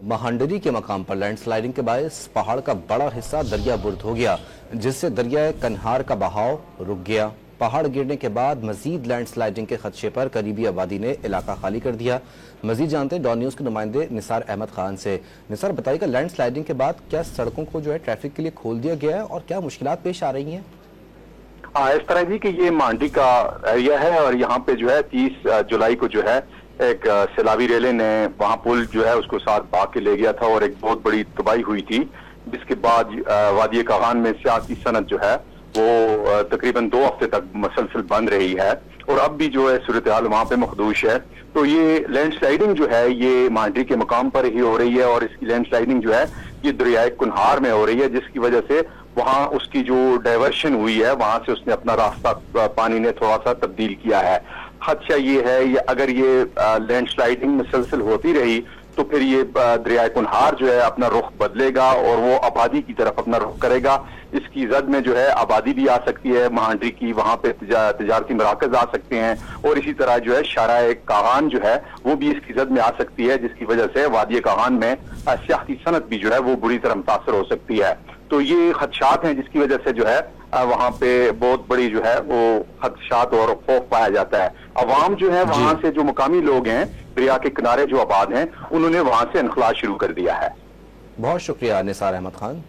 مہانڈری کے مقام پر land sliding کے باعث پہاڑ کا بڑا حصہ دریا برد ہو گیا، جس سے دریائے کنہار کا بہاؤ رک گیا۔ پہاڑ گرنے کے بعد مزید لینڈ سلائیڈنگ کے خدشے پر قریبی آبادی نے علاقہ خالی کر دیا۔ مزید جانتے ہیں ڈان نیوز کے نمائندے نثار احمد خان سے۔ نثار، بتائیے کہ لینڈ سلائیڈنگ کے بعد کیا سڑکوں کو ٹریفک کے لیے کھول دیا گیا ہے اور کیا مشکلات پیش آ رہی ہیں؟ اس طرح جی کہ یہ مانڈی کا ایریا ہے اور یہاں پہ 30 جولائی کو ایک سیلابی ریلے نے وہاں پل اس کو ساتھ بھاگ کے لے گیا تھا اور ایک بہت بڑی تباہی ہوئی تھی، جس کے بعد وادی کاغان میں سیاحتی صنعت وہ تقریباً 2 ہفتے تک مسلسل بند رہی ہے اور اب بھی صورتحال وہاں پہ مخدوش ہے۔ تو یہ لینڈ سلائیڈنگ یہ مانڈی کے مقام پر ہی ہو رہی ہے اور اس کی لینڈ سلائیڈنگ یہ دریائے کنہار میں ہو رہی ہے، جس کی وجہ سے وہاں اس کی ڈائیورشن ہوئی ہے، وہاں سے اس نے اپنا راستہ پانی نے تھوڑا سا تبدیل کیا ہے۔ خدشہ یہ ہے اگر یہ لینڈ سلائیڈنگ مسلسل ہوتی رہی تو پھر یہ دریائے کنہار اپنا رخ بدلے گا اور وہ آبادی کی طرف اپنا رخ کرے گا۔ اس کی زد میں آبادی بھی آ سکتی ہے مہانڈری کی، وہاں پہ تجارتی مراکز آ سکتے ہیں اور اسی طرح شارع کاغان وہ بھی اس کی زد میں آ سکتی ہے، جس کی وجہ سے وادی کاغان میں سیاحتی صنعت بھی وہ بری طرح متاثر ہو سکتی ہے۔ تو یہ خدشات ہیں جس کی وجہ سے وہاں پہ بہت بڑی وہ خدشات اور خوف پایا جاتا ہے۔ عوام وہاں سے مقامی لوگ ہیں، دریا کے کنارے آباد ہیں، انہوں نے وہاں سے انخلاء شروع کر دیا ہے۔ بہت شکریہ نثار احمد خان۔